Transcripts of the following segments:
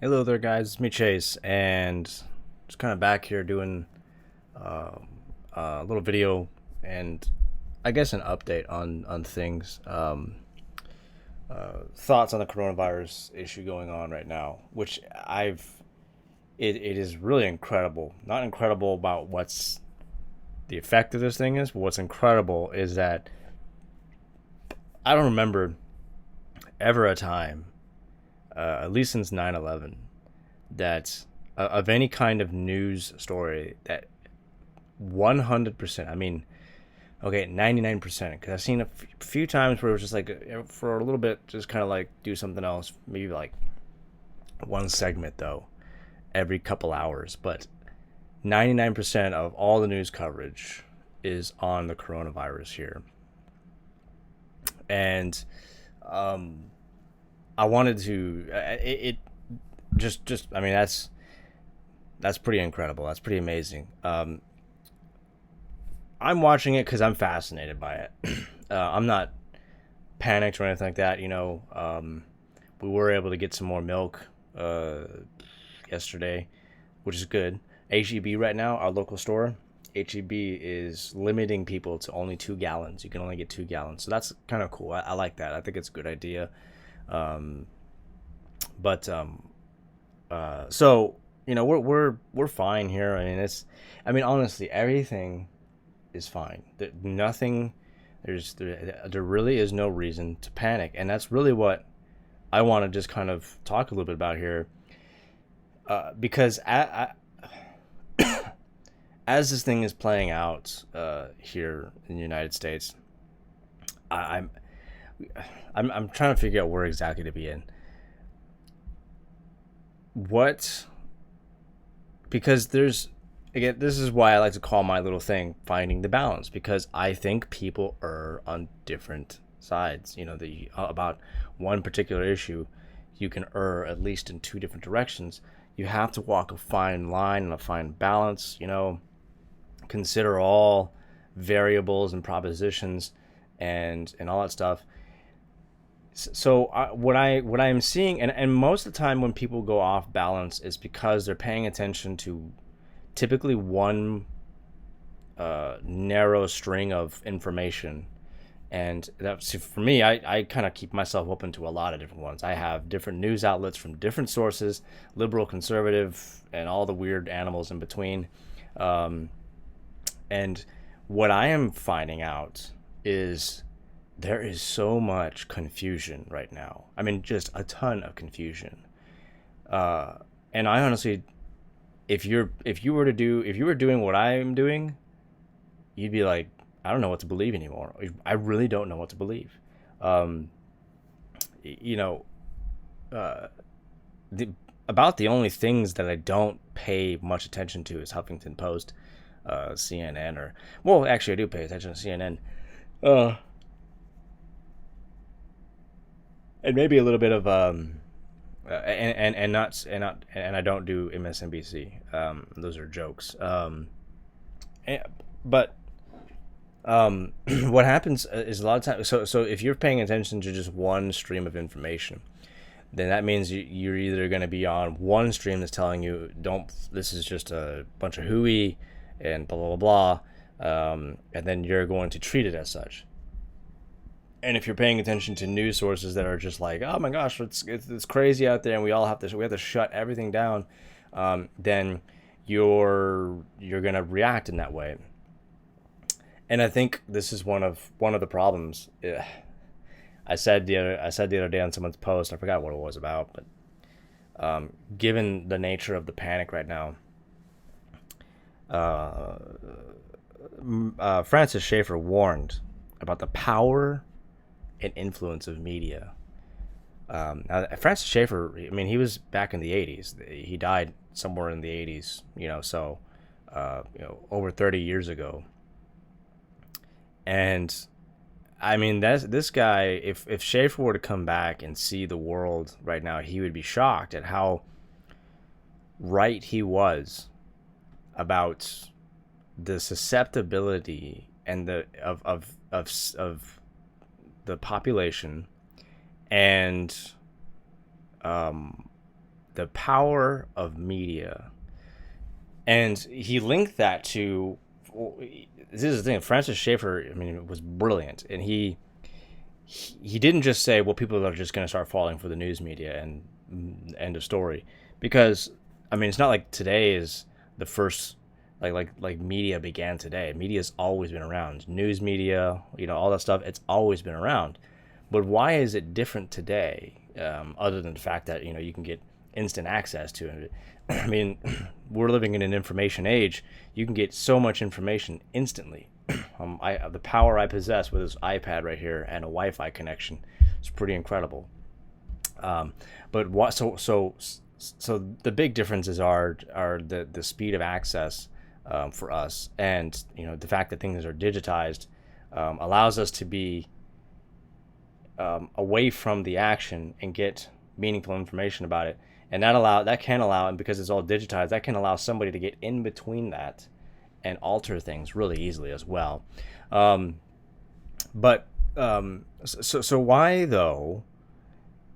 Hello there, guys. It's me, Chase, and just kind of back here doing uh, a little video and I guess an update on things. Thoughts on the coronavirus issue going on right now, which it is really incredible. Not incredible about what's the effect of this thing is, but what's incredible is that I don't remember ever a time, at least since 9/11, that of any kind of news story that 100%, I mean, okay, 99%, because I've seen a few times where it was just like for a little bit, just kind of like do something else, maybe like one segment though, every couple hours. But 99% of all the news coverage is on the coronavirus here. And um, I wanted to, it just, I mean, that's pretty incredible. That's pretty amazing. I'm watching it because I'm fascinated by it. I'm not panicked or anything like that. We were able to get some more milk uh, yesterday, which is good. HEB right now, our local store, HEB is limiting people to only 2 gallons. You can only get 2 gallons, so that's kind of cool. I like that. I think it's a good idea. Um, but so we're fine here. I mean, honestly, everything is fine. Nothing. There really is no reason to panic, and that's really what I want to just kind of talk a little bit about here, because as this thing is playing out here in the United States, I, I'm I'm trying to figure out where exactly to begin. What Because there's, again, this is why I like to call my little thing finding the balance, because I think people are on different sides. About one particular issue, you can err at least in two different directions. You have to walk a fine line and a fine balance. Consider all variables and propositions and all that stuff. So what I am seeing, and most of the time when people go off balance is because they're paying attention to typically one narrow string of information. And that's, for me, I kind of keep myself open to a lot of different ones. I have different news outlets from different sources, liberal, conservative, and all the weird animals in between. um, and what I am finding out is there is so much confusion right now. I mean, just a ton of confusion. Uh, and I honestly, if you were doing what I'm doing, you'd be like, I don't know what to believe anymore. I really don't know what to believe. Um, you know, uh, the About the only things that I don't pay much attention to is Huffington Post, CNN, or, well, actually I do pay attention to CNN. Uh, and maybe a little bit of and I don't do MSNBC. Those are jokes. And, but what happens is a lot of times. So if you're paying attention to just one stream of information, then that means you're either going to be on one stream that's telling you, don't, this is just a bunch of hooey and blah blah blah, and then you're going to treat it as such. And if you're paying attention to news sources that are just like, oh my gosh, it's crazy out there, and we have to shut everything down, then you're gonna react in that way. And I think this is one of the problems. I said the other day on someone's post, I forgot what it was about, but given the nature of the panic right now, uh, Francis Schaeffer warned about the power and influence of media. Now, Francis Schaeffer, I mean, he was back in the 80s. He died somewhere in the 80s, so, over 30 years ago. And, I mean, this guy, if Schaeffer were to come back and see the world right now, he would be shocked at how right he was about the susceptibility and the of the population, and the power of media. And he linked that to, this is the thing, Francis Schaeffer, I mean, was brilliant. And he didn't just say, well, people are just going to start falling for the news media and end of story. Because, I mean, it's not like today is the first, like media began today. Media's always been around. News media, all that stuff, it's always been around. But why is it different today, other than the fact that, you can get instant access to it? I mean, we're living in an information age. You can get so much information instantly. The power I possess with this iPad right here and a Wi-Fi connection is pretty incredible. But what? So the big differences are the speed of access for us, and the fact that things are digitized allows us to be away from the action and get meaningful information about it. And that can allow, and because it's all digitized, that can allow somebody to get in between that and alter things really easily as well. So why though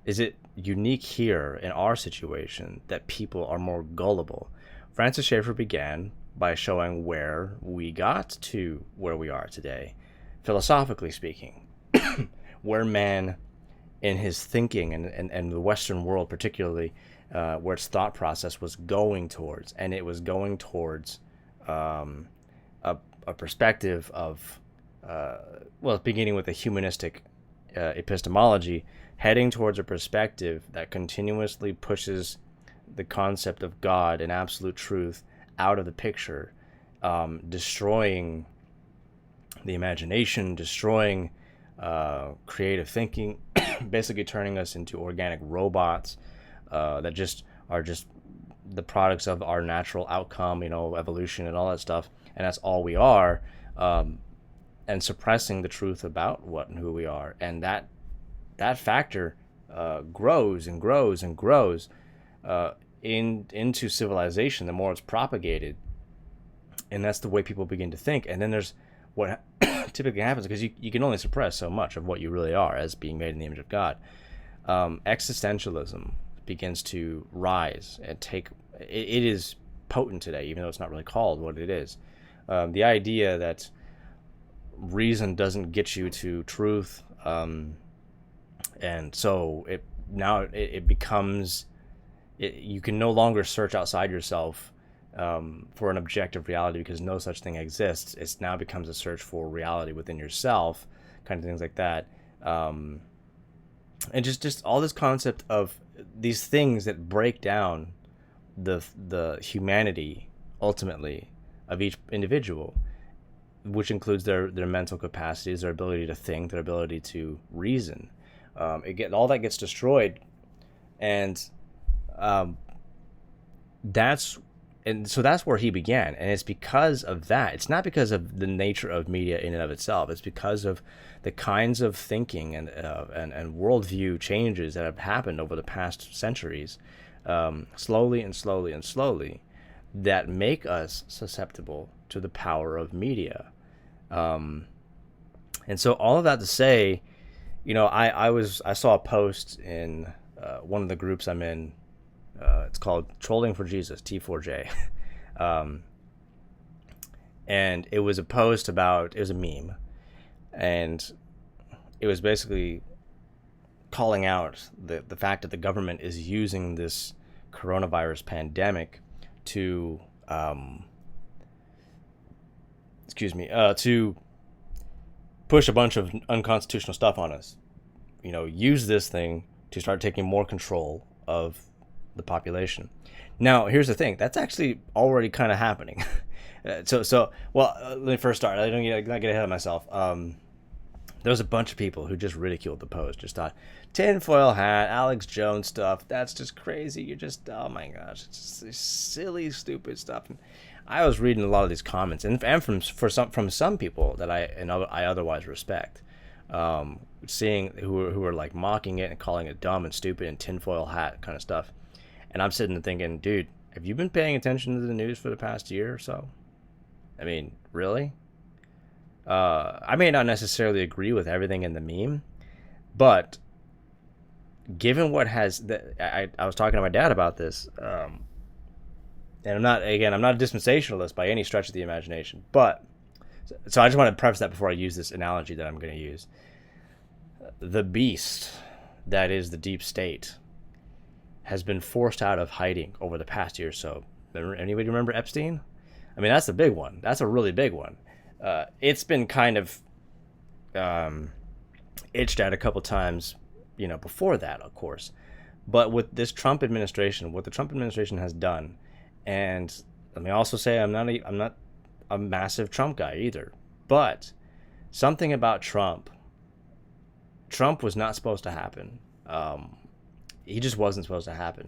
is it unique here in our situation that people are more gullible? Francis Schaeffer began by showing where we got to where we are today, philosophically speaking, where man in his thinking and the Western world particularly, where its thought process was going towards. And it was going towards a perspective of, beginning with a humanistic epistemology, heading towards a perspective that continuously pushes the concept of God and absolute truth out of the picture, destroying the imagination, destroying creative thinking, basically turning us into organic robots that are just the products of our natural outcome, evolution and all that stuff, and that's all we are, and suppressing the truth about what and who we are. And that factor grows and grows and grows into civilization the more it's propagated, and that's the way people begin to think. And then there's what typically happens, because you can only suppress so much of what you really are as being made in the image of God. Existentialism begins to rise and it is potent today, even though it's not really called what it is. The idea that reason doesn't get you to truth, and so it becomes, you can no longer search outside yourself for an objective reality, because no such thing exists. It now becomes a search for reality within yourself, kind of things like that. And just all this concept of these things that break down the humanity ultimately of each individual, which includes their mental capacities, their ability to think, their ability to reason. All that gets destroyed, and that's where he began. And it's because of that. It's not because of the nature of media in and of itself. It's because of the kinds of thinking and worldview changes that have happened over the past centuries, slowly and slowly and slowly, that make us susceptible to the power of media. And so all of that to say, I saw a post in one of the groups I'm in. It's called Trolling for Jesus, T4J. And it was a post about, it was a meme, and it was basically calling out the fact that the government is using this coronavirus pandemic to to push a bunch of unconstitutional stuff on us. Use this thing to start taking more control of the population. Now, here's the thing. That's actually already kind of happening. Let me first start. I don't get ahead of myself. There was a bunch of people who just ridiculed the post. Just thought, tinfoil hat, Alex Jones stuff. That's just crazy. You're just, oh my gosh, it's just silly, stupid stuff. And I was reading a lot of these comments, and from some people that I otherwise respect, seeing who are like mocking it and calling it dumb and stupid and tinfoil hat kind of stuff. And I'm sitting there thinking, dude, have you been paying attention to the news for the past year or so? I mean, really? I may not necessarily agree with everything in the meme, but given what has I was talking to my dad about this, and I'm not a dispensationalist by any stretch of the imagination, but so I just want to preface that before I use this analogy that I'm going to use. The beast that is the deep state has been forced out of hiding over the past year or so. Anybody remember Epstein? I mean, that's the big one. That's a really big one. It's been kind of itched at a couple times, before that, of course. But with this Trump administration, what the Trump administration has done, and let me also say I'm not a massive Trump guy either, but something about Trump was not supposed to happen. He just wasn't supposed to happen.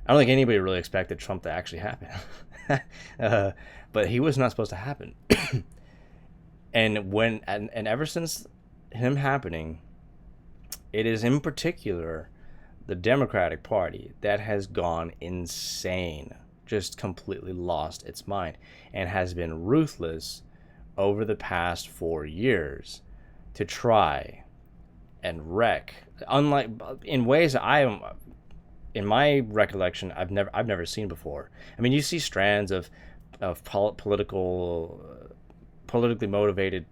I don't think anybody really expected Trump to actually happen. But he was not supposed to happen. And ever since him happening, it is in particular the Democratic Party that has gone insane, just completely lost its mind, and has been ruthless over the past 4 years to try and wreck, unlike in ways that in my recollection, I've never seen before. I mean, you see strands of politically motivated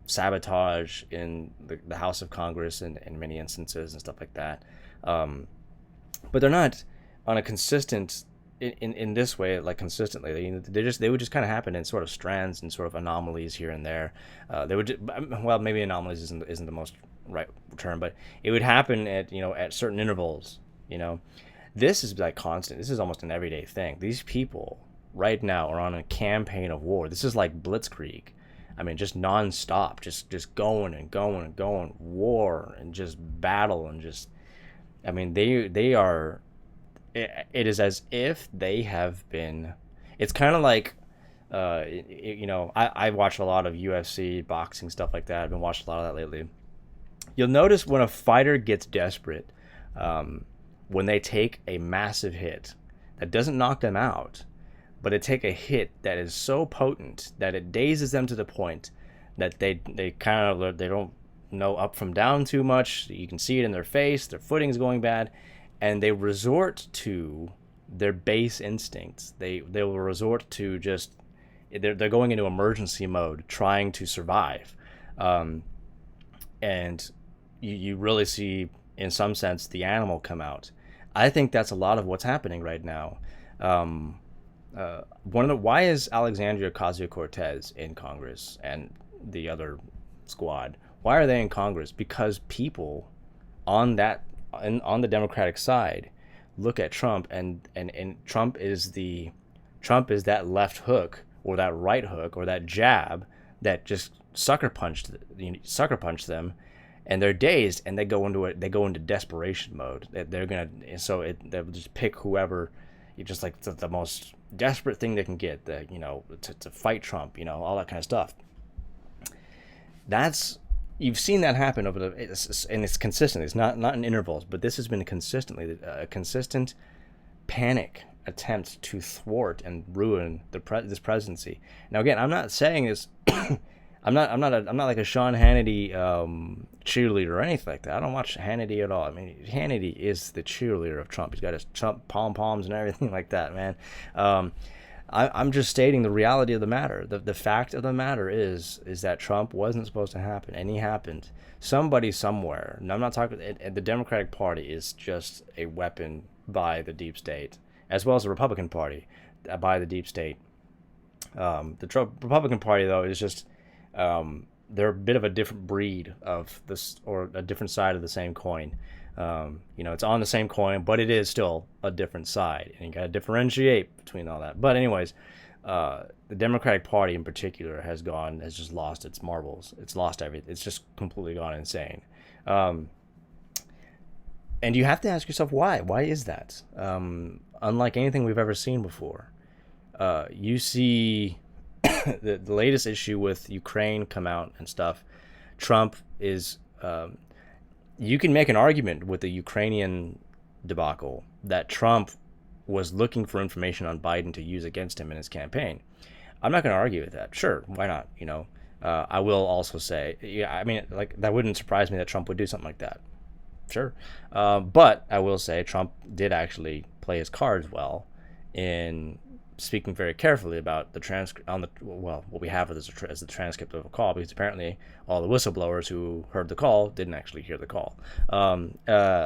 sabotage in the House of Congress in many instances and stuff like that, but they're not on a consistent in this way, like consistently. They would just kind of happen in sort of strands and sort of anomalies here and there. They would maybe anomalies isn't the most right term, but it would happen at certain intervals. This is like constant. This is almost an everyday thing. These people right now are on a campaign of war. This is like blitzkrieg. I mean, just nonstop, just going and going and going, war and just battle and just. I mean, they are. It is as if they have been. It's kind of like, I watch a lot of UFC, boxing, stuff like that. I've been watching a lot of that lately. You'll notice when a fighter gets desperate, when they take a massive hit that doesn't knock them out, but they take a hit that is so potent that it dazes them to the point that they don't know up from down too much. You can see it in their face. Their footing is going bad, and they resort to their base instincts. They will resort to just they're going into emergency mode, trying to survive, and you really see, in some sense, the animal come out. I think that's a lot of what's happening right now. Why is Alexandria Ocasio-Cortez in Congress and the other squad? Why are they in Congress? Because people on the Democratic side look at Trump and Trump is that left hook or that right hook or that jab that just sucker punched them, and they're dazed and they go into desperation mode. They'll just pick whoever, just like the most desperate thing they can get, to fight Trump, all that kind of stuff. You've seen that happen and it's consistent. It's not in intervals, but this has been consistently a consistent panic attempt to thwart and ruin this presidency. Now, again, I'm not saying this. I'm not like a Sean Hannity cheerleader or anything like that. I don't watch Hannity at all. I mean, Hannity is the cheerleader of Trump. He's got his Trump pom-poms and everything like that, man. I'm just stating the reality of the matter. The fact of the matter is that Trump wasn't supposed to happen, and he happened. Somebody somewhere, and I'm not talking, the Democratic Party is just a weapon by the deep state, as well as the Republican Party by the deep state. The Republican Party, though, is just, they're a bit of a different breed of this, or a different side of the same coin. It's on the same coin, but it is still a different side, and you got to differentiate between all that. But anyways, the Democratic Party in particular has just lost its marbles. It's lost everything. It's just completely gone insane. And you have to ask yourself why. Why is that? Unlike anything we've ever seen before, you see the latest issue with Ukraine come out and stuff. Trump is. You can make an argument with the Ukrainian debacle that Trump was looking for information on Biden to use against him in his campaign. I'm not going to argue with that. Sure, why not? I will also say, yeah, I mean, like, that wouldn't surprise me that Trump would do something like that. Sure. But I will say Trump did actually play his cards well in speaking very carefully about the transcript on the, well, what we have as the transcript of a call, because apparently all the whistleblowers who heard the call didn't actually hear the call.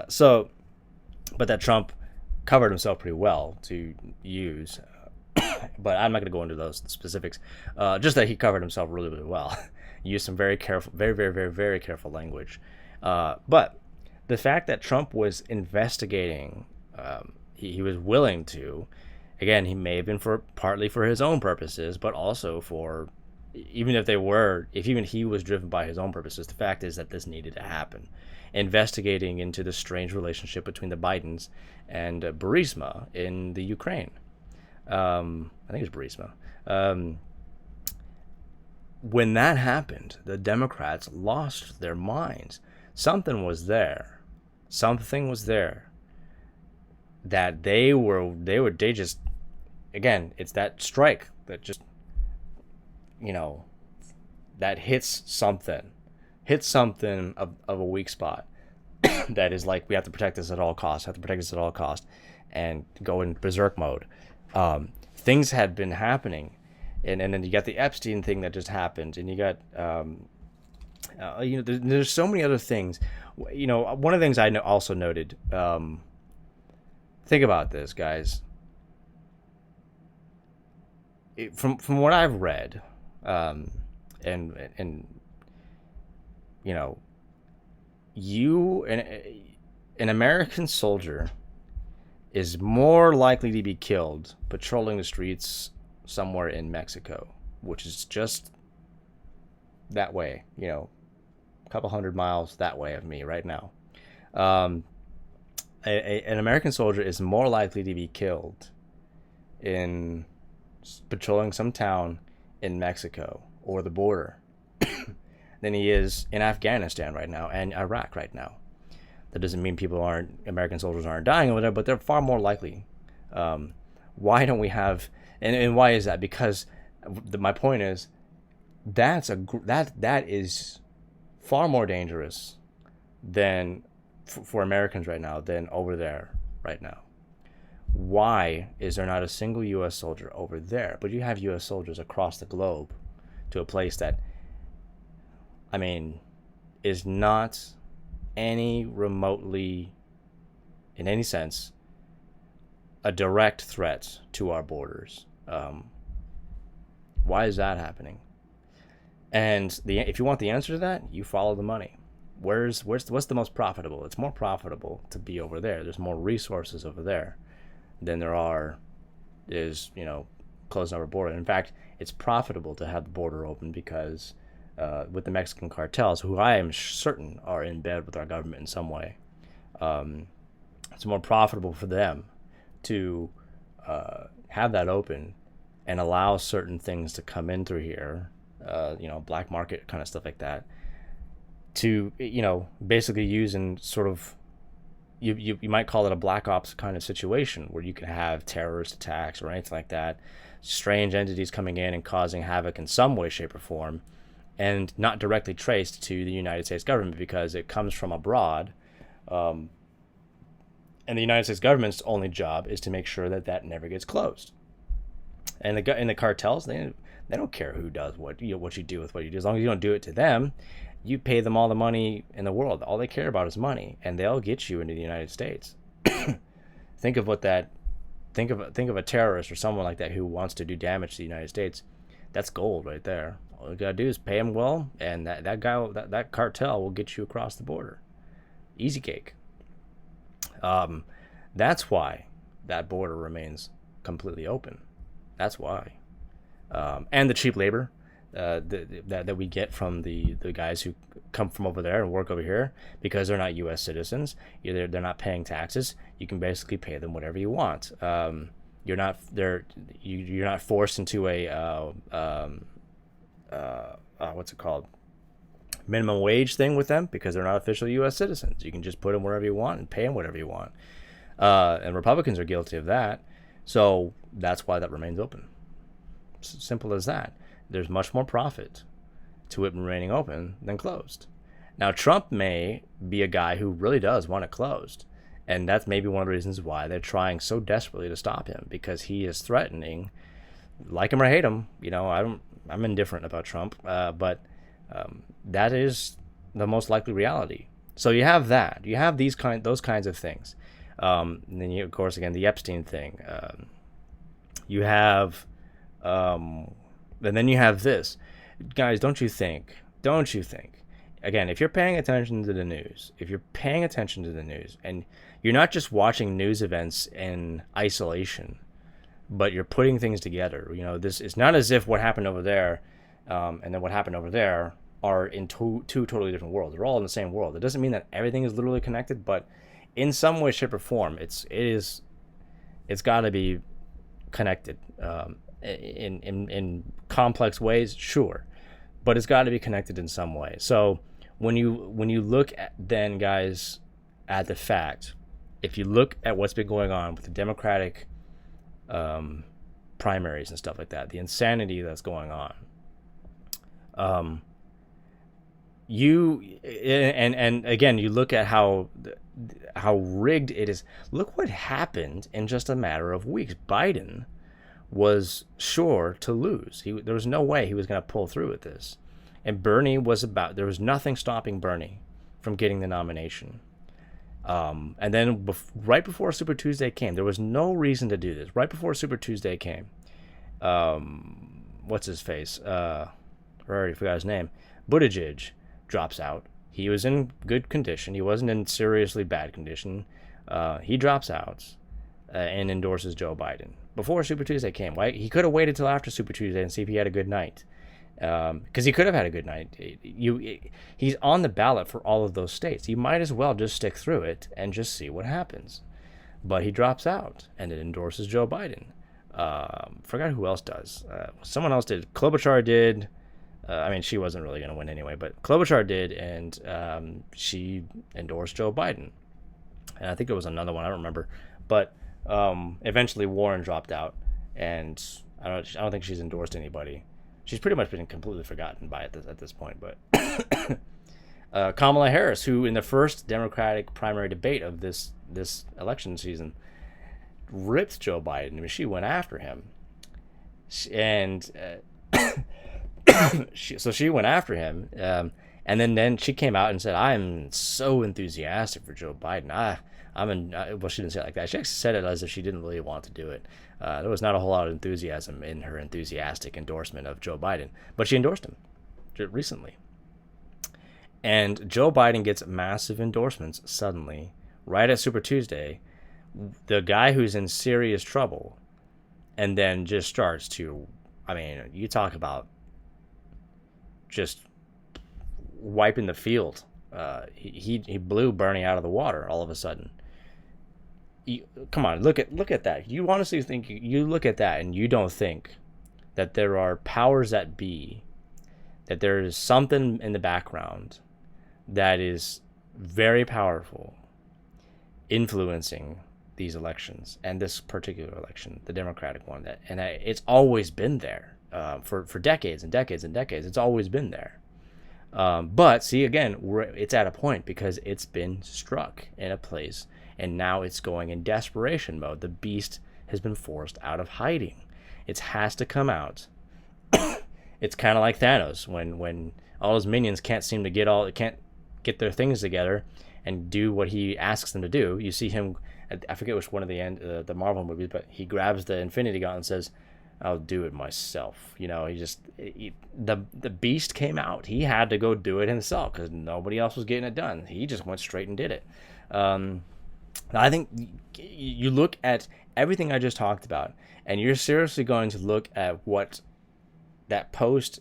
So, but that Trump covered himself pretty well to use. But I'm not going to go into those specifics. Just that he covered himself really, really well. He used some very careful, very, very, very, very careful language. But the fact that Trump was investigating, he was willing to. Again, he may have been partly for his own purposes, but also for, even if even he was driven by his own purposes, the fact is that this needed to happen. Investigating into the strange relationship between the Bidens and Burisma in the Ukraine. I think it's Burisma. When that happened, the Democrats lost their minds. Something was there. Something was there that they just, again, it's that strike that just, that hits something of a weak spot. That is like, we have to protect this at all costs, and go in berserk mode. Things had been happening, and then you got the Epstein thing that just happened, and you got, there's so many other things. One of the things I also noted, think about this, guys. From what I've read, and an American soldier is more likely to be killed patrolling the streets somewhere in Mexico, which is just that way, a couple hundred miles that way of me right now. An American soldier is more likely to be killed in patrolling some town in Mexico or the border than he is in Afghanistan right now and Iraq right now. That doesn't mean American soldiers aren't dying over there, but they're far more likely. Why don't we have, and why is that? Because my point is, that is far more dangerous than for Americans right now than over there right now. Why is there not a single U.S. soldier over there? But you have U.S. soldiers across the globe to a place that, is not any remotely, in any sense, a direct threat to our borders. Why is that happening? And if you want the answer to that, you follow the money. What's the most profitable? It's more profitable to be over there. There's more resources over there than there is closing our border. In fact, it's profitable to have the border open because with the Mexican cartels, who I am certain are in bed with our government in some way, it's more profitable for them to have that open and allow certain things to come in through here, black market kind of stuff like that, to basically use in sort of, you might call it a black ops kind of situation where you can have terrorist attacks or anything like that, strange entities coming in and causing havoc in some way, shape, or form, and not directly traced to the United States government because it comes from abroad. And the United States government's only job is to make sure that never gets closed. And the cartels, they don't care who does what you do with what you do, as long as you don't do it to them. You pay them all the money in the world. All they care about is money, and they'll get you into the United States. Think of a terrorist or someone like that who wants to do damage to the United States. That's gold right there. All you gotta do is pay him well, and that cartel will get you across the border. Easy cake. That's why that border remains completely open. That's why. And the cheap labor that we get from the guys who come from over there and work over here, because they're not U.S. citizens, either they're not paying taxes. You can basically pay them whatever you want. You're not forced into a what's it called, minimum wage thing with them, because they're not official U.S. citizens. You can just put them wherever you want and pay them whatever you want. And Republicans are guilty of that. So that's why that remains open. Simple as that. There's much more profit to it remaining open than closed. Now, Trump may be a guy who really does want it closed. And that's maybe one of the reasons why they're trying so desperately to stop him, because he is threatening, like him or hate him. I'm indifferent about Trump, but that is the most likely reality. So you have that. You have those kinds of things. And then of course, again, the Epstein thing. You have, and then you have this, guys. Don't you think? Again, if you're paying attention to the news, and you're not just watching news events in isolation, but you're putting things together. This is not as if what happened over there, and then what happened over there are in two totally different worlds. They're all in the same world. It doesn't mean that everything is literally connected, but in some way, shape, or form, it's got to be connected in complex ways, sure, but it's got to be connected in some way. So when you look at, then, guys, at the fact, if you look at what's been going on with the Democratic primaries and stuff like that, the insanity that's going on, and again, you look at how rigged it is. Look what happened in just a matter of weeks. Biden was sure to lose. There was no way he was going to pull through with this. And there was nothing stopping Bernie from getting the nomination. And then right before Super Tuesday came, there was no reason to do this. Right before Super Tuesday came, what's his face? I already forgot his name. Buttigieg drops out. He was in good condition. He wasn't in seriously bad condition. He drops out and endorses Joe Biden before Super Tuesday came. Why? He could have waited till after Super Tuesday and see if he had a good night. Because he could have had a good night. He's on the ballot for all of those states. He might as well just stick through it and just see what happens. But he drops out and it endorses Joe Biden. Forgot who else does. Someone else did. Klobuchar did. She wasn't really going to win anyway, but Klobuchar did, and she endorsed Joe Biden. And I think there was another one, I don't remember. But eventually Warren dropped out, and I don't think she's endorsed anybody. She's pretty much been completely forgotten by it at this point. But Kamala Harris, who in the first Democratic primary debate of this election season ripped Joe Biden. She went after him, and she went after him, and then she came out and said, "I'm so enthusiastic for Joe Biden. Well, she didn't say it like that. She actually said it as if she didn't really want to do it. There was not a whole lot of enthusiasm in her enthusiastic endorsement of Joe Biden, but she endorsed him recently. And Joe Biden gets massive endorsements suddenly, right at Super Tuesday. The guy who's in serious trouble, and then just starts to, you talk about just wiping the field. He blew Bernie out of the water all of a sudden. Come on, look at that. You honestly think you look at that and you don't think that there are powers that be, that there is something in the background that is very powerful, influencing these elections, and this particular election, the Democratic one, it's always been there for decades and decades and decades. It's always been there. But see, again, it's at a point because it's been struck in a place, and now it's going in desperation mode. The beast has been forced out of hiding. It has to come out. It's kind of like Thanos when all his minions can't get their things together and do what he asks them to do. You see him, I forget which one of the Marvel movies, but he grabs the Infinity Gauntlet and says, "I'll do it myself." The beast came out. He had to go do it himself because nobody else was getting it done. He just went straight and did it. I think you look at everything I just talked about, and you're seriously going to look at what that post,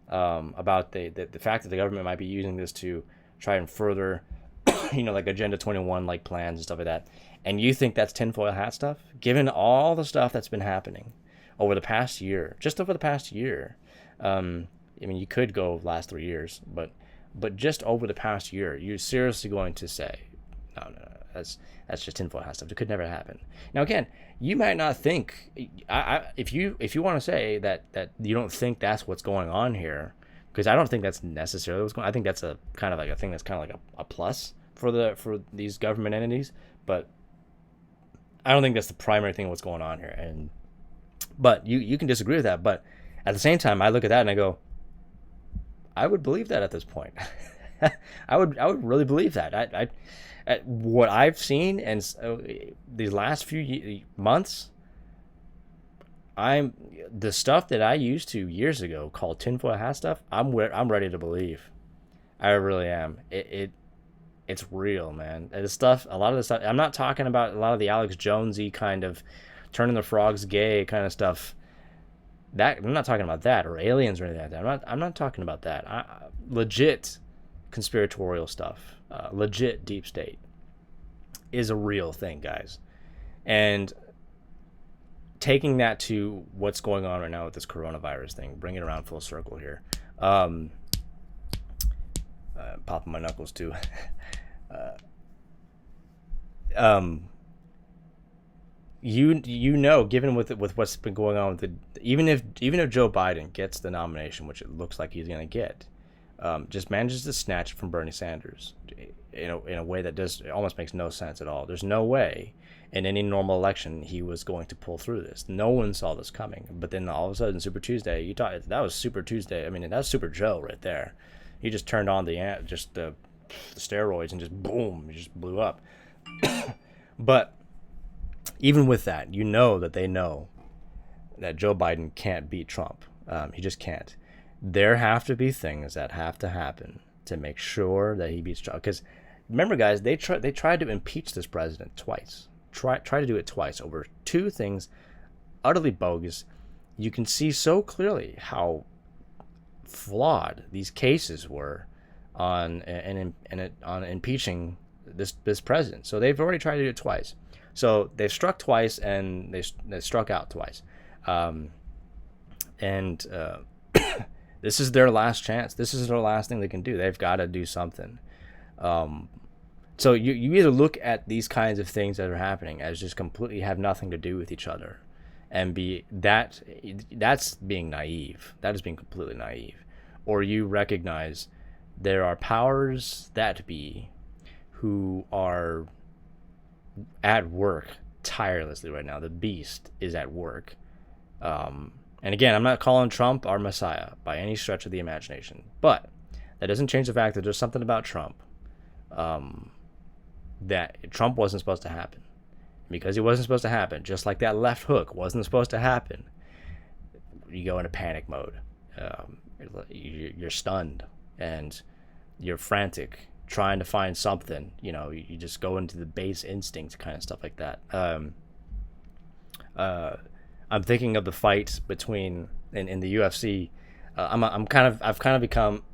about the fact that the government might be using this to try and further, like Agenda 21 like plans and stuff like that, and you think that's tinfoil hat stuff, given all the stuff that's been happening over the past year, just over the past year. You could go last 3 years, but just over the past year, you're seriously going to say, no, that's just tinfoil hat stuff. It could never happen. Now, again, you might not think, if you want to say that you don't think that's what's going on here, because I don't think that's necessarily what's going on. I think that's a kind of like a thing that's kind of like a plus for these government entities, but I don't think that's the primary thing what's going on here. And but you can disagree with that, but at the same time, I look at that and I go, I would believe that at this point. I would really believe that. What I've seen and these last few months, the stuff that I used to years ago called tinfoil hat stuff. I'm ready to believe. I really am. It's real, man. The stuff, a lot of the stuff. I'm not talking about a lot of the Alex Jonesy kind of turning the frogs gay kind of stuff. That I'm not talking about that, or aliens or anything like that. I'm not talking about that. Legit conspiratorial stuff, legit deep state is a real thing, guys. And taking that to what's going on right now with this coronavirus thing, bring it around full circle here. Popping my knuckles too. You know, given with what's been going on with even if Joe Biden gets the nomination, which it looks like he's going to get, just manages to snatch it from Bernie Sanders in a way that almost makes no sense at all. There's no way in any normal election he was going to pull through this. No one saw this coming. But then all of a sudden, Super Tuesday, that was Super Tuesday. I mean, that's Super Joe right there. He just turned on the steroids and just boom, he just blew up. But even with that, you know that they know that Joe Biden can't beat Trump. He just can't. There have to be things that have to happen to make sure that he beats Trump. Because remember, guys, they tried to impeach this president twice. Try to do it twice over two things utterly bogus. You can see so clearly how flawed these cases were on impeaching this president. So they've already tried to do it twice. So they've struck twice and they struck out twice. This is their last chance. This is their last thing they can do. They've got to do something. So you either look at these kinds of things that are happening as just completely have nothing to do with each other, and that's being naive. That is being completely naive. Or you recognize there are powers that be who are at work tirelessly right now. The beast is at work. And again, I'm not calling Trump our messiah by any stretch of the imagination, but that doesn't change the fact that there's something about Trump that Trump wasn't supposed to happen. Because he wasn't supposed to happen, just like that left hook wasn't supposed to happen, you go into panic mode. You're stunned and you're frantic, trying to find something. You just go into the base instinct kind of stuff like that. I'm thinking of the fight between in the UFC. I've kind of become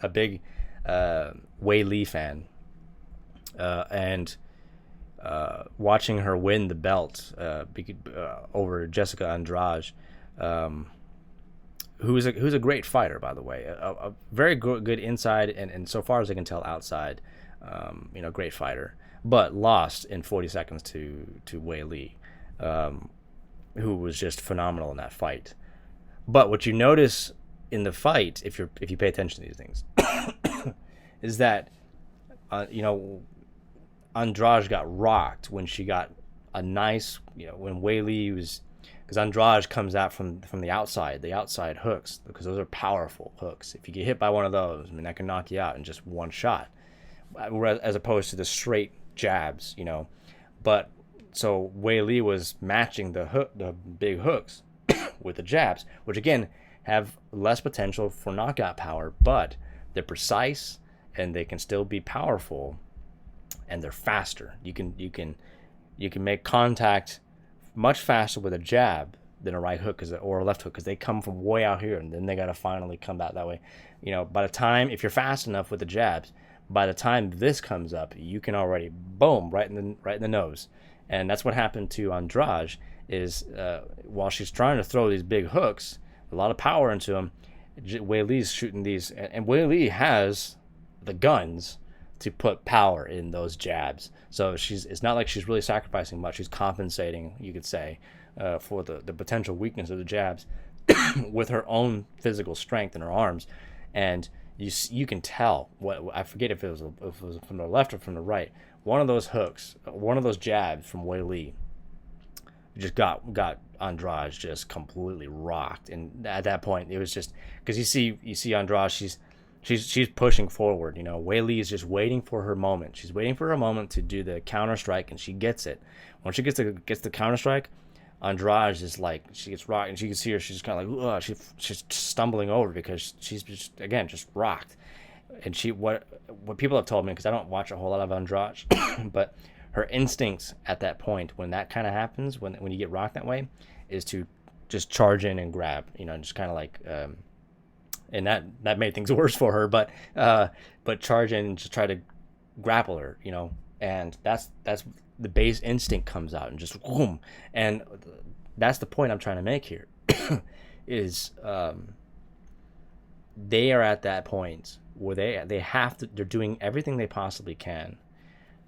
a big Wei Li fan, and watching her win the belt over Jessica Andrade, who's a great fighter, by the way, a very good inside and so far as I can tell outside, great fighter, but lost in 40 seconds to Wei Li, who was just phenomenal in that fight. But what you notice in the fight, if you pay attention to these things, is that Andrade got rocked when she got a nice, when Wei Li was, because Andrade comes out from the outside hooks, because those are powerful hooks. If you get hit by one of those, that can knock you out in just one shot, as opposed to the straight jabs, But so Wei Li was matching the big hooks with the jabs, which again have less potential for knockout power, but they're precise and they can still be powerful, and they're faster. You can make contact much faster with a jab than a right hook or a left hook, because they come from way out here and then they got to finally come back that way. By the time, if you're fast enough with the jabs, by the time this comes up, you can already boom right in the nose. And that's what happened to Andrade. Is while she's trying to throw these big hooks, a lot of power into them, Wei Li's shooting these, and Wei Li has the guns to put power in those jabs. So it's not like she's really sacrificing much. She's compensating, you could say, for the potential weakness of the jabs with her own physical strength in her arms. and you can tell what, I forget if it was from the left or from the right. One of those hooks, one of those jabs from Wei Li, just got Andrade just completely rocked, and at that point it was just because you see Andrade, she's pushing forward. Wei Li is just waiting for her moment. She's waiting for her moment to do the counter strike, and she gets it. Once she gets the counter strike, Andrade is like, she gets rocked, and she can see her. She's kind of like, she's stumbling over because she's just, again, just rocked. And what people have told me, because I don't watch a whole lot of Andrade, but her instincts at that point, when that kind of happens, when you get rocked that way, is to just charge in and grab, just kind of like, and that made things worse for her, but charge in and just try to grapple her, and that's the base instinct comes out and just boom. And that's the point I'm trying to make here is they are at that point where they have to, they're doing everything they possibly can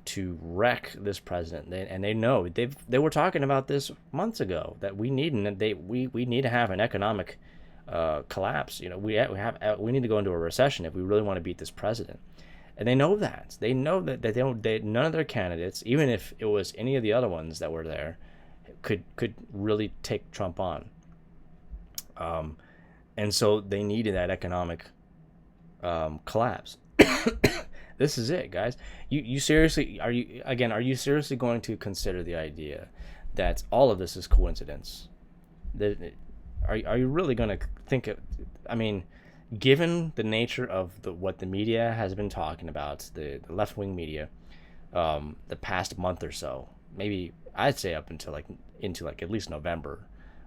to wreck this president. And they know they were talking about this months ago, that we need to have an economic collapse. We need to go into a recession if we really want to beat this president. And they know that. They know that none of their candidates, even if it was any of the other ones that were there, could really take Trump on. And so they needed that economic collapse. This is it, guys. You seriously are you seriously going to consider the idea that all of this is coincidence? Are you really going to think of? I mean, given the nature of what the media has been talking about, the left-wing media, the past month or so, maybe I'd say up until into at least November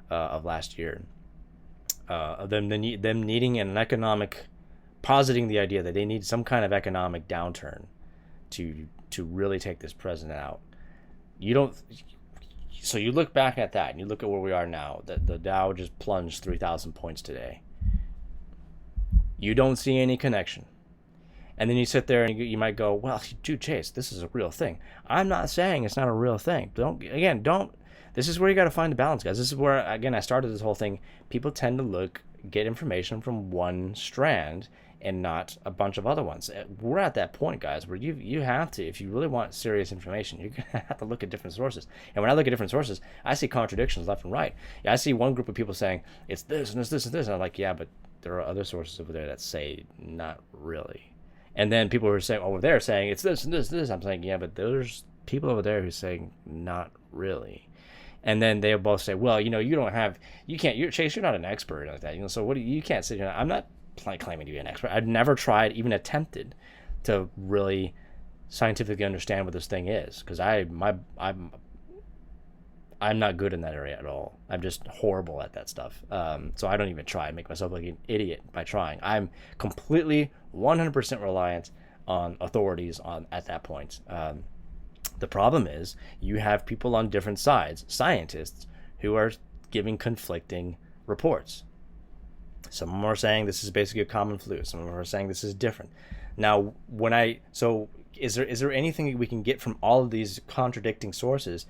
of last year, of them needing an economic, positing the idea that they need some kind of economic downturn to really take this president out. So you look back at that and you look at where we are now. The Dow just plunged 3,000 points today. You don't see any connection. And then you sit there and you might go, well, dude, Chase, this is a real thing. I'm not saying it's not a real thing. This is where you got to find the balance, guys. This is where, again, I started this whole thing. People tend to get information from one strand and not a bunch of other ones. We're at that point, guys, where you have to, if you really want serious information, you're going to have to look at different sources. And when I look at different sources, I see contradictions left and right. Yeah, I see one group of people saying, it's this and it's this and this. And I'm like, yeah, but there are other sources over there that say not really. And then people who are saying over there saying it's this and this and this. I'm saying, yeah, but there's people over there who's saying not really. And then they'll both say, well, Chase, you're not an expert like that. So you can't sit here. I'm not claiming to be an expert. I've never tried, even attempted to really scientifically understand what this thing is, because I'm not good in that area at all. I'm just horrible at that stuff. So I don't even try and make myself like an idiot by trying. I'm completely 100% reliant on authorities at that point. The problem is you have people on different sides, scientists, who are giving conflicting reports. Some of them are saying this is basically a common flu. Some of them are saying this is different. Now, is there anything we can get from all of these contradicting sources?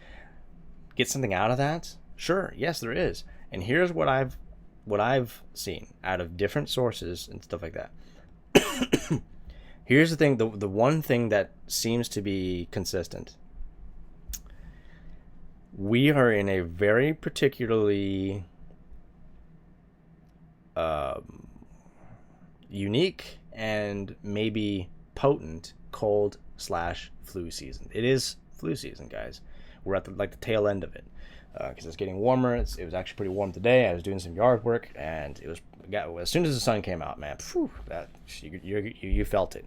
Get something out of that? Sure, yes, there is. And here's what I've seen out of different sources and stuff like that. Here's the thing: the one thing that seems to be consistent. We are in a very particularly unique and maybe potent cold/flu season. It is flu season, guys. We're at the tail end of it because it's getting warmer. It was actually pretty warm today. I was doing some yard work, and as soon as the sun came out, man, you felt it.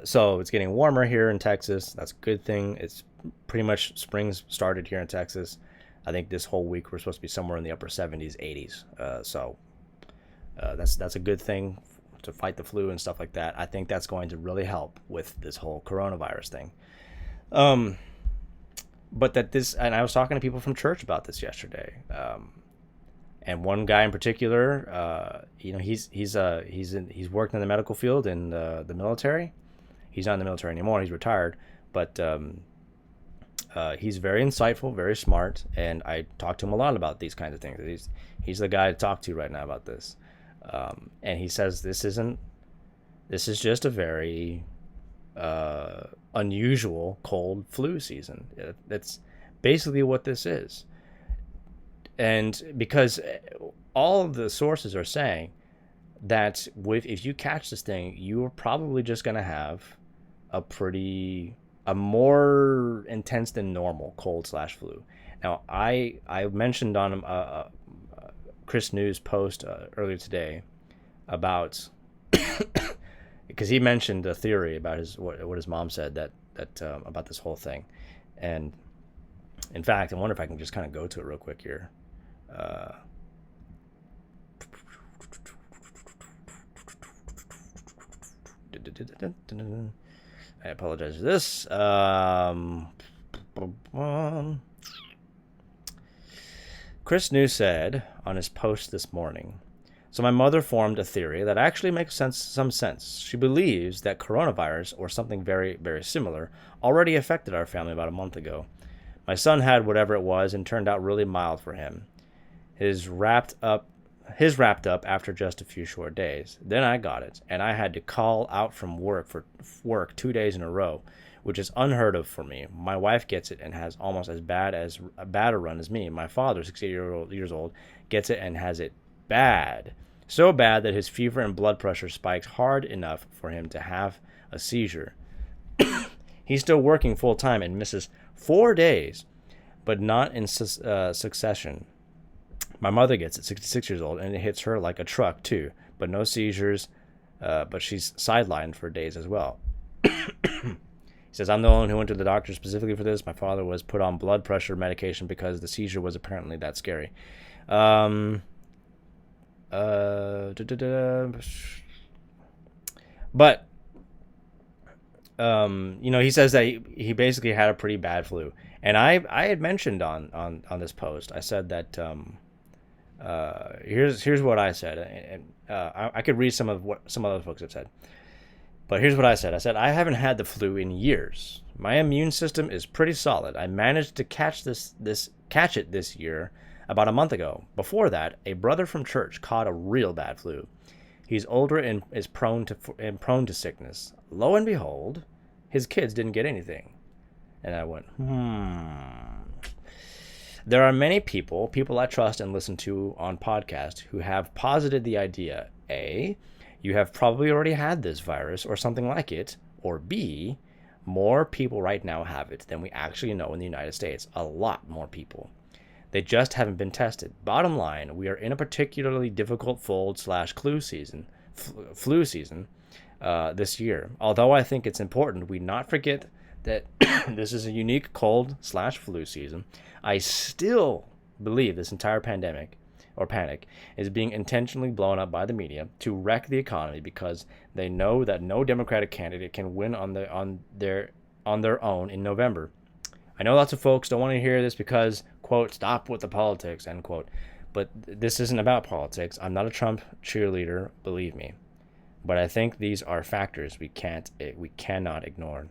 So it's getting warmer here in Texas. That's a good thing. It's pretty much spring's started here in Texas. I think this whole week we're supposed to be somewhere in the upper 70s, 80s. So that's a good thing to fight the flu and stuff like that. I think that's going to really help with this whole coronavirus thing. But and I was talking to people from church about this yesterday. And one guy in particular, he's worked in the medical field in the military. He's not in the military anymore. He's retired, but he's very insightful, very smart, and I talk to him a lot about these kinds of things. He's the guy to talk to right now about this. And he says this is just a very unusual cold flu season. That's basically what this is. And because all of the sources are saying that if you catch this thing, you're probably just going to have a more intense than normal cold/flu. Now, I mentioned on Chris News post earlier today about because he mentioned a theory about what his mom said that about this whole thing, and in fact, I wonder if I can just kind of go to it real quick here. I apologize for this. Chris New said on his post this morning, so my mother formed a theory that actually makes some sense. She believes that coronavirus or something very, very similar already affected our family about a month ago. My son had whatever it was and turned out really mild for him. His wrapped up after just a few short days. Then I got it, and I had to call out from work for 2 days in a row, which is unheard of for me. My wife gets it and has almost as bad a run as me. My father, 68 years old, gets it and has it bad. So bad that his fever and blood pressure spikes hard enough for him to have a seizure. He's still working full time and misses 4 days, but not in succession. My mother gets it, 66 years old, and it hits her like a truck too, but no seizures, but she's sidelined for days as well. He says, I'm the one who went to the doctor specifically for this. My father was put on blood pressure medication because the seizure was apparently that scary. But he says that he basically had a pretty bad flu, and I had mentioned on this post, I said that here's what I said, and I could read some of what some other folks have said, but here's what I said. I said I haven't had the flu in years. My immune system is pretty solid. I managed to catch it this year about a month ago. Before that, a brother from church caught a real bad flu. He's older and is prone to sickness. Lo and behold, his kids didn't get anything. And I went, There are many people I trust and listen to on podcasts who have posited the idea, A, you have probably already had this virus or something like it, or B, more people right now have it than we actually know in the United States. A lot more people. They just haven't been tested. Bottom line, we are in a particularly difficult flu season this year. Although I think it's important we not forget that this is a unique cold/flu season, I still believe this entire pandemic or panic is being intentionally blown up by the media to wreck the economy because they know that no Democratic candidate can win on their own in November. I know lots of folks don't want to hear this because, quote, stop with the politics, end quote. But this isn't about politics. I'm not a Trump cheerleader, believe me. But I think these are factors we cannot ignore.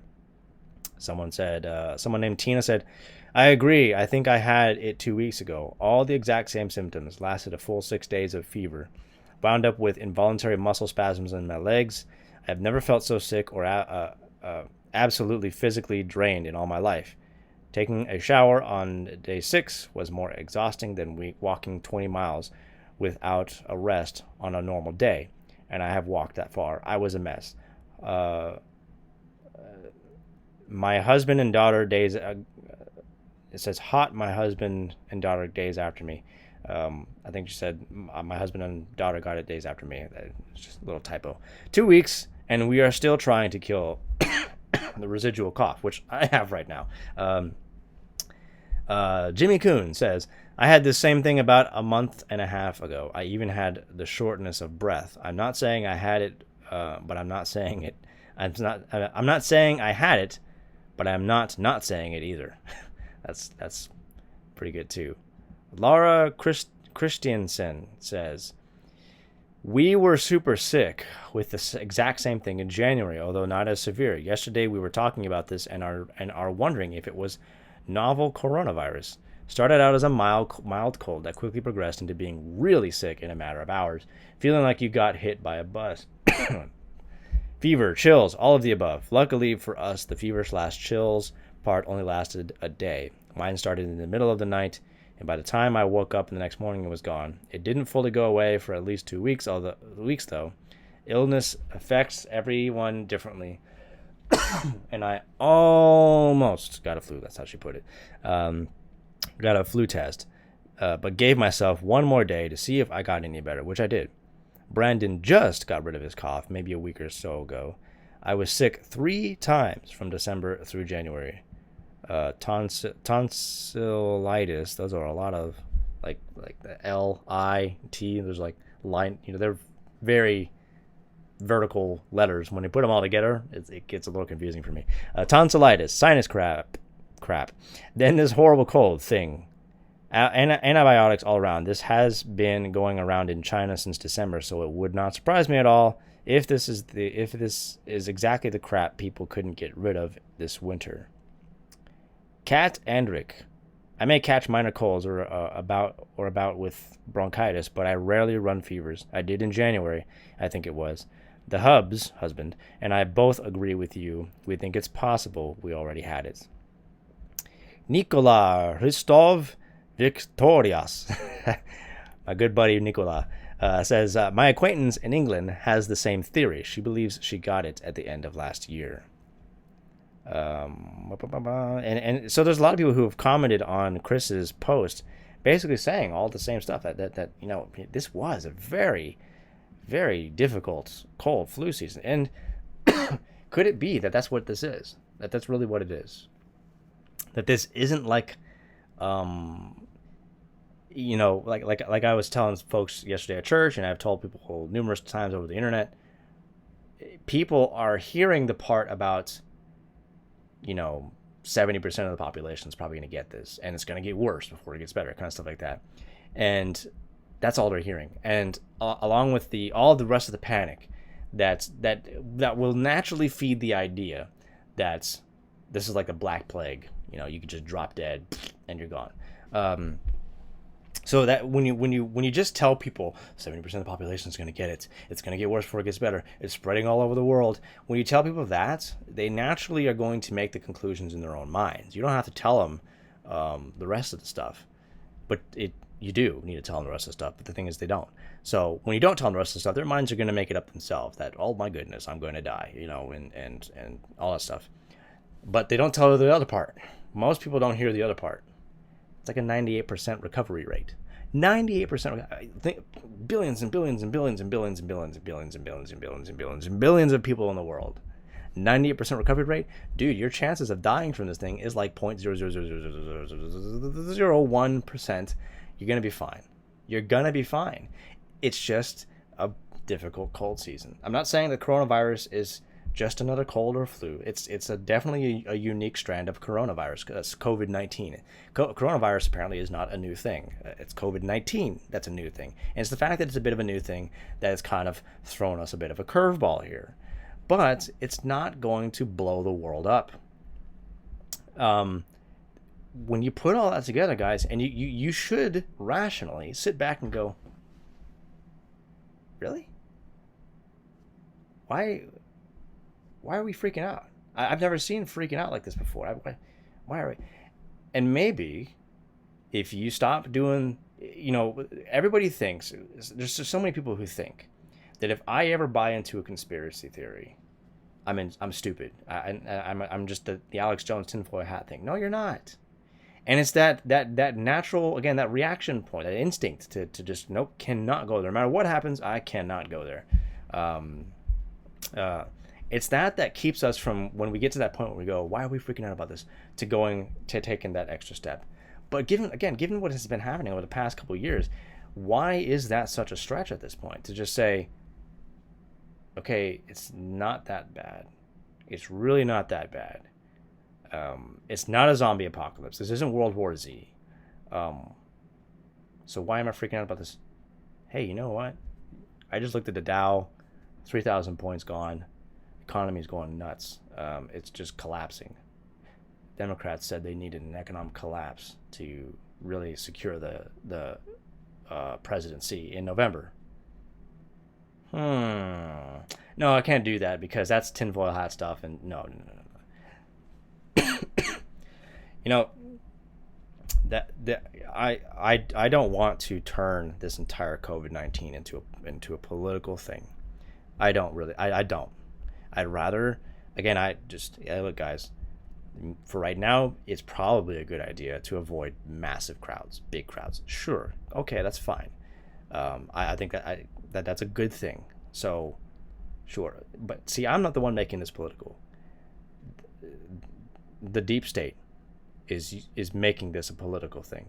Someone named Tina said, I agree. I think I had it 2 weeks ago. All the exact same symptoms. Lasted a full 6 days of fever. Wound up with involuntary muscle spasms in my legs. I've never felt so sick or absolutely physically drained in all my life. Taking a shower on day 6 was more exhausting than walking 20 miles without a rest on a normal day. And I have walked that far. I was a mess. My husband and daughter days... it says hot, my husband and daughter days after me. I think she said my husband and daughter got it days after me. It's just a little typo. 2 weeks, and we are still trying to kill the residual cough, which I have right now. Jimmy Coon says, I had the same thing about a month and a half ago. I even had the shortness of breath. I'm not saying I had it, but I'm not saying it. I'm not saying I had it, but I'm not saying it either. That's pretty good too. Laura Christiansen says, we were super sick with the exact same thing in January, although not as severe. Yesterday we were talking about this and are wondering if it was novel coronavirus. Started out as a mild cold that quickly progressed into being really sick in a matter of hours, feeling like you got hit by a bus. Fever, chills, all of the above. Luckily for us, the fever/chills part only lasted a day. Mine started in the middle of the night, and by the time I woke up the next morning, it was gone. It didn't fully go away for at least 2 weeks, though. Illness affects everyone differently, and I almost got a flu. That's how she put it. Got a flu test, but gave myself one more day to see if I got any better, which I did. Brandon just got rid of his cough maybe a week or so ago. I was sick 3 times from December through January. Tonsillitis, those are a lot of like the L-I-T, there's like line, they're very vertical letters. When they put them all together, it gets a little confusing for me. Tonsillitis, sinus crap. Then this horrible cold thing. Antibiotics all around. This has been going around in China since December, so it would not surprise me at all if this is exactly the crap people couldn't get rid of this winter. Kat Andrick. I may catch minor colds or about with bronchitis, but I rarely run fevers. I did in January, I think it was. The husband, and I both agree with you. We think it's possible we already had it. Nikola Hristov Victorias, my good buddy Nikola, says, my acquaintance in England has the same theory. She believes she got it at the end of last year. And so there's a lot of people who have commented on Chris's post basically saying all the same stuff, that this was a very, very difficult cold flu season. And could it be that that's what this is? That's really what it is? That this isn't like like I was telling folks yesterday at church, and I've told people numerous times over the internet, people are hearing the part about 70% of the population is probably going to get this, and it's going to get worse before it gets better, kind of stuff like that. And that's all they're hearing. And along with all the rest of the panic that will naturally feed the idea that this is like a black plague. You could just drop dead and you're gone. So that when you just tell people 70% of the population is going to get it, it's going to get worse before it gets better, it's spreading all over the world. When you tell people that, they naturally are going to make the conclusions in their own minds. You don't have to tell them the rest of the stuff, but you do need to tell them the rest of the stuff. But the thing is, they don't. So when you don't tell them the rest of the stuff, their minds are going to make it up themselves. That, oh my goodness, I'm going to die, and all that stuff. But they don't tell the other part. Most people don't hear the other part. It's like a 98% recovery rate. 98%. Think billions and billions and billions and billions and billions and billions and billions and billions and billions and billions of people in the world. 98% recovery rate, dude. Your chances of dying from this thing is like 0.0000001%. You're gonna be fine. You're gonna be fine. It's just a difficult cold season. I'm not saying that coronavirus is just another cold or flu. It's definitely a unique strand of coronavirus. That's COVID-19. Coronavirus apparently is not a new thing. It's COVID-19 that's a new thing. And it's the fact that it's a bit of a new thing that has kind of thrown us a bit of a curveball here. But it's not going to blow the world up. When you put all that together, guys, and you should rationally sit back and go, really? Why are we freaking out? I've never seen freaking out like this before. Why are we? And maybe if you stop doing, everybody thinks, there's just so many people who think that if I ever buy into a conspiracy theory, I'm stupid. I'm just the Alex Jones tinfoil hat thing. No, you're not. And it's that natural, again, that reaction point, that instinct to just, nope, cannot go there. No matter what happens, I cannot go there. It's that keeps us from, when we get to that point where we go, why are we freaking out about this, to taking that extra step. But given what has been happening over the past couple of years, why is that such a stretch at this point to just say, okay, it's not that bad. It's really not that bad. It's not a zombie apocalypse. This isn't World War Z. So why am I freaking out about this? Hey, you know what? I just looked at the Dow, 3,000 points gone. Economy's going nuts. It's just collapsing. Democrats said they needed an economic collapse to really secure the presidency in November. No, I can't do that because that's tinfoil hat stuff. And no. You know that I don't want to turn this entire COVID-19 into a political thing. I don't really. I don't. I'd rather. Again, look, guys. For right now, it's probably a good idea to avoid massive crowds, big crowds. Sure, okay, that's fine. I think that's a good thing. So, sure, but see, I'm not the one making this political. The deep state is making this a political thing.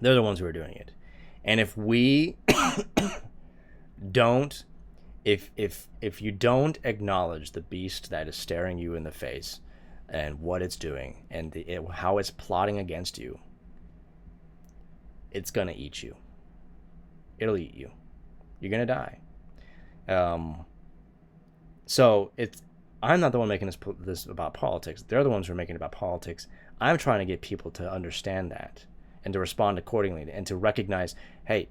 They're the ones who are doing it, and if we don't, if you don't acknowledge the beast that is staring you in the face, and what it's doing, and how it's plotting against you, it's gonna eat you. It'll eat you. You're gonna die. So I'm not the one making this about politics. They're the ones who are making it about politics. I'm trying to get people to understand that and to respond accordingly and to recognize, hey,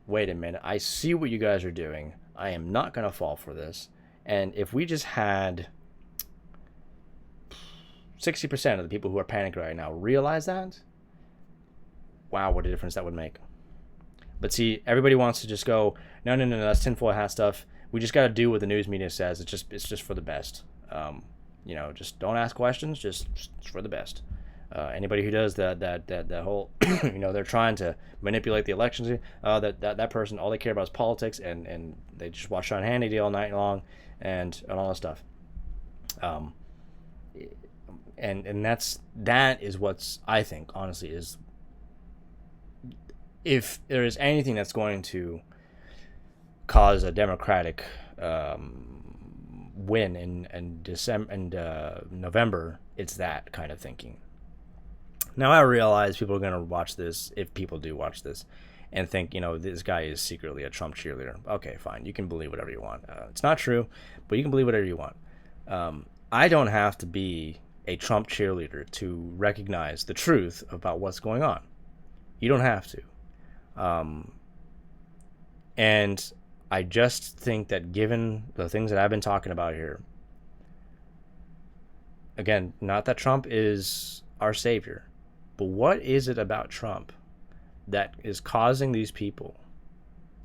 wait a minute, I see what you guys are doing. I am not gonna fall for this. And if we just had 60% of the people who are panicked right now realize that, wow, what a difference that would make. But see, everybody wants to just go, no, that's tinfoil hat stuff. We just got to do what the news media says. It's just for the best. Just don't ask questions. Just for the best. Anybody who does that whole, they're trying to manipulate the elections. That person, all they care about is politics, and they just watch Sean Hannity all night long, and all that stuff. And that is what's, I think, honestly, is, if there is anything that's going to cause a Democratic win in December and November, it's that kind of thinking. Now I realize people are going to watch this, if people do watch this, and think, this guy is secretly a Trump cheerleader. Okay, fine, you can believe whatever you want. It's not true, but you can believe whatever you want. I don't have to be a Trump cheerleader to recognize the truth about what's going on. You don't have to. And I just think that, given the things that I've been talking about here, again, not that Trump is our savior, but what is it about Trump that is causing these people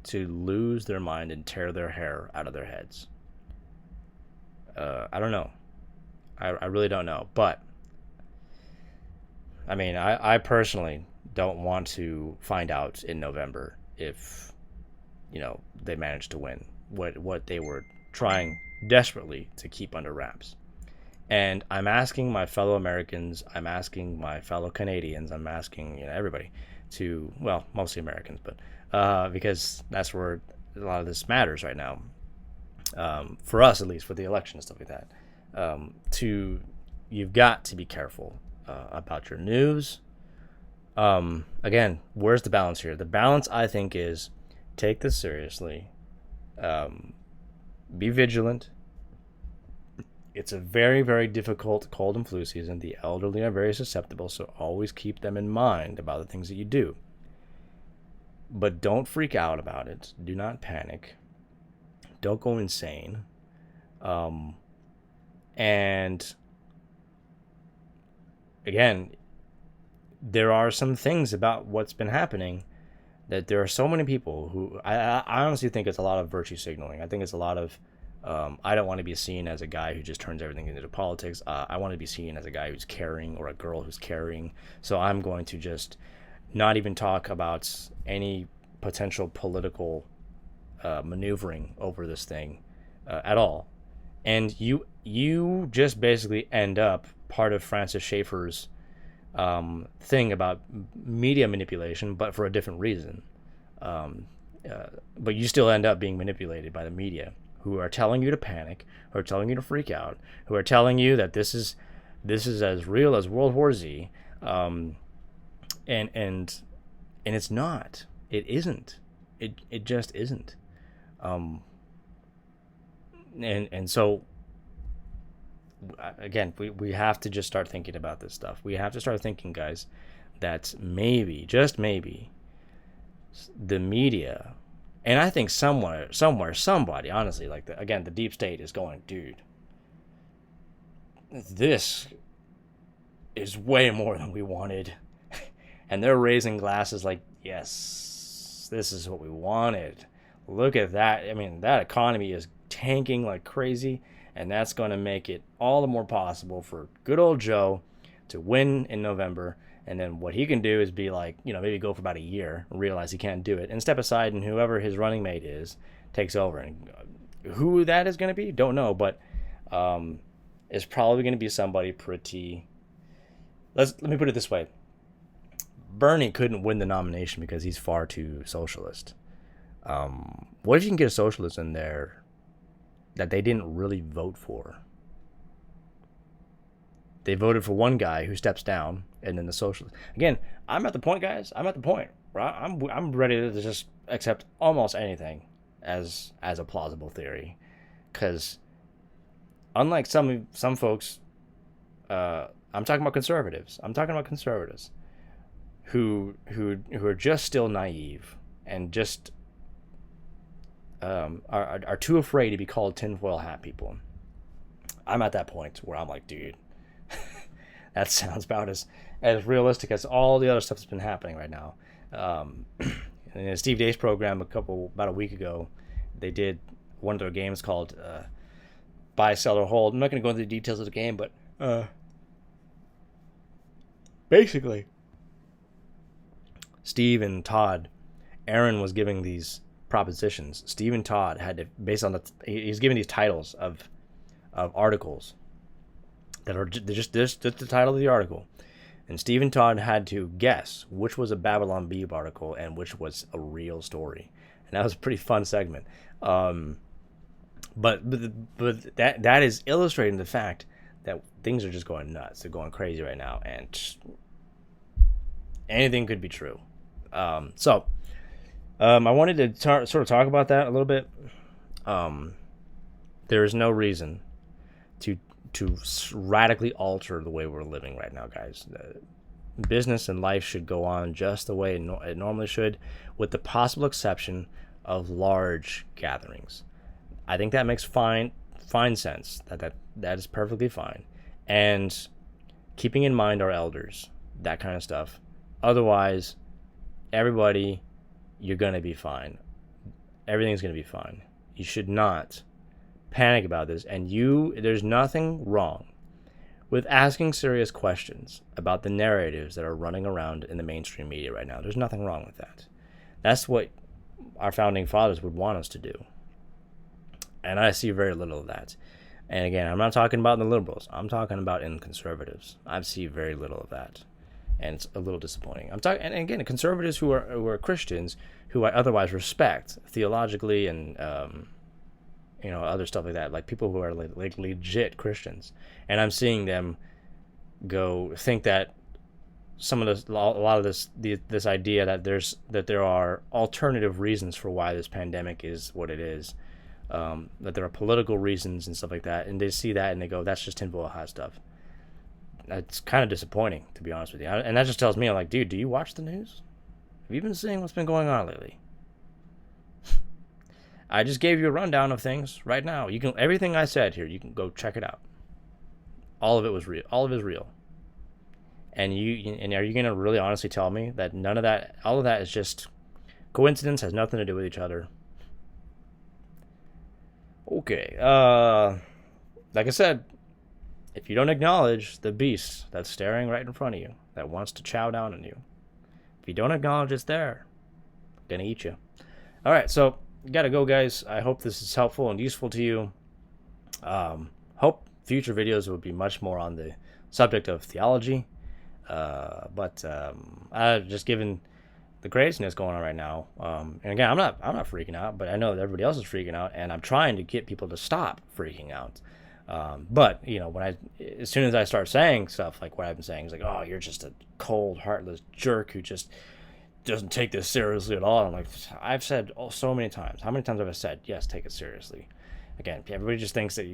to lose their mind and tear their hair out of their heads? I don't know. I really don't know. But, I mean, I personally don't want to find out in November if, they managed to win what they were trying desperately to keep under wraps. And I'm asking my fellow Americans, I'm asking my fellow Canadians, I'm asking everybody to, well, mostly Americans, but because that's where a lot of this matters right now, for us at least, for the election and stuff like that. You've got to be careful about your news. Again, where's the balance here? The balance, I think, is take this seriously. Be vigilant. It's a very, very difficult cold and flu season. The elderly are very susceptible, so always keep them in mind about the things that you do. But don't freak out about it. Do not panic. Don't go insane. And again, there are some things about what's been happening that there are so many people who I honestly think it's a lot of virtue signaling. I think it's a lot of I don't want to be seen as a guy who just turns everything into politics. I want to be seen as a guy who's caring, or a girl who's caring. So I'm going to just not even talk about any potential political maneuvering over this thing at all. And you just basically end up part of Francis Schaeffer's thing about media manipulation, but for a different reason. But you still end up being manipulated by the media, who are telling you to panic, who are telling you to freak out, who are telling you that this is as real as World War Z, and it's not. It isn't. It just isn't. And so, again, we have to just start thinking about this stuff. We have to start thinking, guys, that maybe, just maybe, the media, and I think somewhere, somebody, honestly, like again, the deep state is going, dude, this is way more than we wanted. And they're raising glasses like, yes, this is what we wanted. Look at that. I mean, that economy is tanking like crazy, and that's going to make it all the more possible for good old Joe to win in November. And then what he can do is be like, maybe go for about a year, realize he can't do it, and step aside, and whoever his running mate is takes over. And who that is going to be, don't know, but it's probably going to be somebody pretty. Let me put it this way. Bernie couldn't win the nomination because he's far too socialist. What if you can get a socialist in there that they didn't really vote for? They voted for one guy who steps down, and then the socialist. Again, I'm at the point, guys. I'm at the point where I'm ready to just accept almost anything as a plausible theory, because unlike some folks, I'm talking about conservatives. Who are just still naive and just are too afraid to be called tinfoil hat people. I'm at that point where I'm like, dude, that sounds about as realistic as all the other stuff that's been happening right now. In Steve Day's program about a week ago, they did one of their games called Buy, Sell, or Hold. I'm not going to go into the details of the game, but basically, Steve and Todd, Aaron was giving these propositions. Steve and Todd had to, based on he's giving these titles of articles that are just the title of the article. And Steve and Todd had to guess which was a Babylon Bee article and which was a real story. And that was a pretty fun segment. But that is illustrating the fact that things are just going nuts. They're going crazy right now, and anything could be true. So I wanted to sort of talk about that a little bit. There is no reason to radically alter the way we're living right now, guys. Business and life should go on just the way it normally should, with the possible exception of large gatherings. I think that makes fine sense. That is perfectly fine. And keeping in mind our elders, that kind of stuff. Otherwise, everybody, you're going to be fine. Everything's going to be fine. You should not panic about this. And there's nothing wrong with asking serious questions about the narratives that are running around in the mainstream media right now. There's nothing wrong with that. That's what our founding fathers would want us to do. And I see very little of that. And again, I'm not talking about the liberals. I'm talking about in conservatives. I see very little of that. And it's a little disappointing. I'm talking, and again, conservatives who are Christians, who I otherwise respect theologically and other stuff like that, like people who are like legit Christians, and I'm seeing them think that a lot of this idea that there are alternative reasons for why this pandemic is what it is, that there are political reasons and stuff like that, and they see that and they go, that's just tinfoil hat stuff. It's kind of disappointing, to be honest with you. And that just tells me, I'm like, dude, do you watch the news? Have you been seeing what's been going on lately? I just gave you a rundown of things right now. You can everything I said here, you can go check it out. All of it was real. All of it is real. And are you gonna really honestly tell me that none of that, all of that is just coincidence, has nothing to do with each other? Okay. Like I said, if you don't acknowledge the beast that's staring right in front of you, that wants to chow down on you, if you don't acknowledge it's there, it's gonna eat you. All right, so gotta go, guys. I hope this is helpful and useful to you. Hope future videos will be much more on the subject of theology. But just given the craziness going on right now, and again, I'm not freaking out, but I know that everybody else is freaking out, and I'm trying to get people to stop freaking out. But as soon as I start saying stuff like what I've been saying, it's like, oh, you're just a cold, heartless jerk who just doesn't take this seriously at all. I'm like, I've said so many times. How many times have I said, yes, take it seriously? Again, everybody just thinks that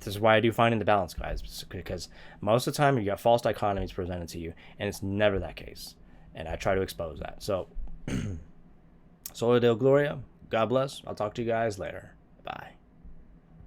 this is why I do finding the balance, guys, because most of the time you got false dichotomies presented to you, and it's never that case. And I try to expose that. So, Solo Deo Gloria. God bless. I'll talk to you guys later. Bye.